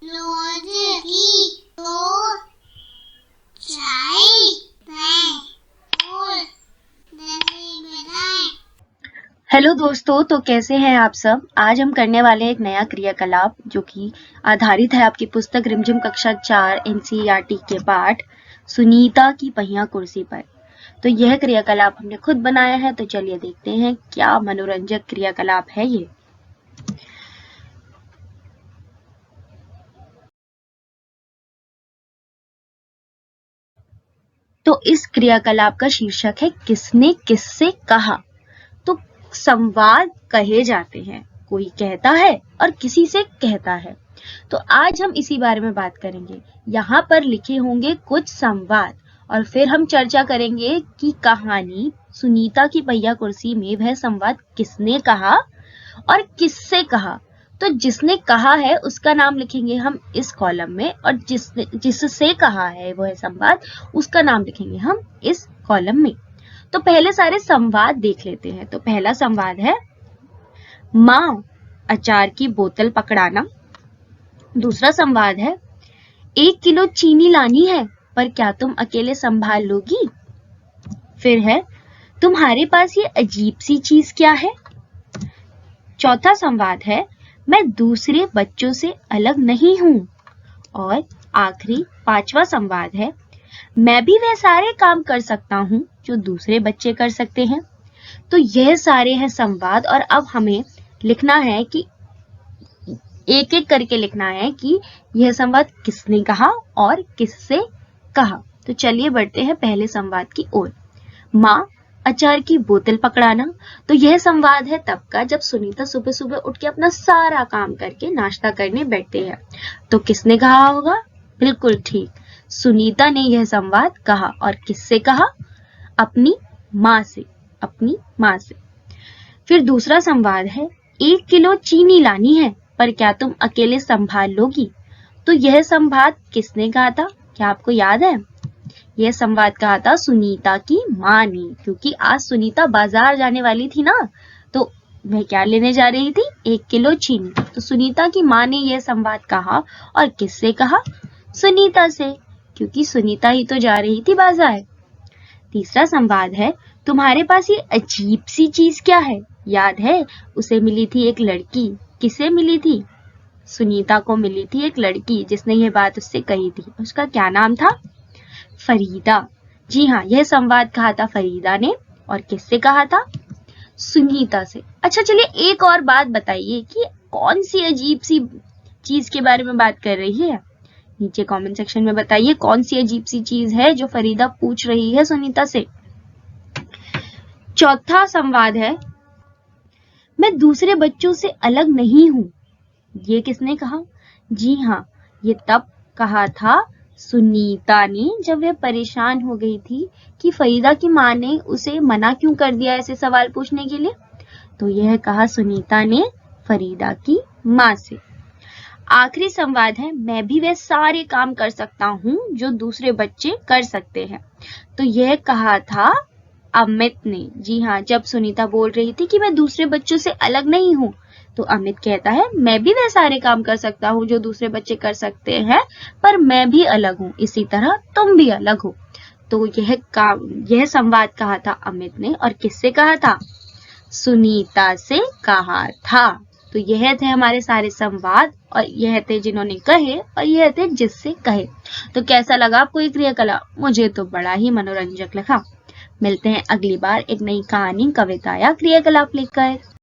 रोज की दो चाय मैं और दही बनाए। हेलो दोस्तों, तो कैसे हैं आप सब। आज हम करने वाले हैं एक नया क्रियाकलाप जो कि आधारित है आपकी पुस्तक रिमझिम कक्षा 4 एनसीईआरटी के पाठ सुनीता की पहिया कुर्सी पर। तो यह क्रियाकलाप हमने खुद बनाया है, तो चलिए देखते हैं क्या मनोरंजक क्रियाकलाप है ये। तो इस क्रियाकलाप का शीर्षक है किसने किससे कहा। तो संवाद कहे जाते हैं, कोई कहता है और किसी से कहता है। तो आज हम इसी बारे में बात करेंगे। यहाँ पर लिखे होंगे कुछ संवाद और फिर हम चर्चा करेंगे कि कहानी सुनीता की पहिया कुर्सी में वह संवाद किसने कहा और किससे कहा। तो जिसने कहा है उसका नाम लिखेंगे हम इस कॉलम में और जिससे कहा है वह संवाद उसका नाम लिखेंगे हम इस कॉलम में। तो पहले सारे संवाद देख लेते हैं। तो पहला संवाद है माँ अचार की बोतल पकड़ाना। दूसरा संवाद है 1 किलो चीनी लानी है पर क्या तुम अकेले संभाल लोगी। फिर है तुम्हारे पास ये अजीब सी चीज क्या है। चौथा संवाद है मैं दूसरे बच्चों से अलग नहीं हूं। और आखिरी पांचवा संवाद है मैं भी वह सारे काम कर सकता हूं जो दूसरे बच्चे कर सकते हैं। तो यह सारे हैं संवाद और अब हमें लिखना है कि एक एक करके लिखना है कि यह संवाद किसने कहा और किससे कहा। तो चलिए बढ़ते हैं पहले संवाद की ओर। माँ अचार की बोतल पकड़ाना। तो यह संवाद है तब का जब सुनीता सुबह सुबह उठ के अपना सारा काम करके नाश्ता करने बैठते हैं। तो किसने कहा होगा? बिल्कुल ठीक, सुनीता ने यह संवाद कहा। और किससे कहा? अपनी माँ से, अपनी माँ से। फिर दूसरा संवाद है 1 किलो चीनी लानी है पर क्या तुम अकेले संभाल लोगी। तो यह संवाद किसने कहा था? क्या आपको याद है? यह संवाद कहा था सुनीता की माँ ने, क्योंकि आज सुनीता बाजार जाने वाली थी ना, तो वह क्या लेने जा रही थी? 1 किलो चीनी। तो सुनीता की माँ ने यह संवाद कहा और किससे कहा? सुनीता से, क्योंकि सुनीता ही तो जा रही थी बाजार। तीसरा संवाद है तुम्हारे पास ये अजीब सी चीज क्या है। याद है, उसे मिली थी एक लड़की। किसे मिली थी? सुनीता को मिली थी एक लड़की जिसने ये बात उससे कही थी। उसका क्या नाम था? फरीदा। जी हाँ, यह संवाद कहा था फरीदा ने। और किससे कहा था? सुनीता से। अच्छा चलिए एक और बात बताइए कि कौन सी अजीब सी चीज के बारे में बात कर रही है। नीचे कमेंट सेक्शन में बताइए कौन सी अजीब सी चीज है जो फरीदा पूछ रही है सुनीता से। चौथा संवाद है मैं दूसरे बच्चों से अलग नहीं हूं। ये किसने कहा? जी हाँ, ये तब कहा था सुनीता ने जब वह परेशान हो गई थी कि फरीदा की माँ ने उसे मना क्यों कर दिया ऐसे सवाल पूछने के लिए। तो यह कहा सुनीता ने फरीदा की माँ से। आखिरी संवाद है मैं भी वह सारे काम कर सकता हूँ जो दूसरे बच्चे कर सकते हैं। तो यह कहा था अमित ने। जी हाँ, जब सुनीता बोल रही थी कि मैं दूसरे बच्चों से अलग नहीं हूँ, तो अमित कहता है मैं भी वह सारे काम कर सकता हूँ जो दूसरे बच्चे कर सकते हैं, पर मैं भी अलग हूँ, इसी तरह तुम भी अलग हो। तो यह संवाद कहा था अमित ने और किससे कहा था? सुनीता से कहा था। तो यह थे हमारे सारे संवाद और यह थे जिन्होंने कहे और यह थे जिससे कहे। तो कैसा लगा आपको ये क्रियाकलाप? मुझे तो बड़ा ही मनोरंजक लगा। मिलते हैं अगली बार एक नई कहानी, कविता या क्रियाकलाप लेकर।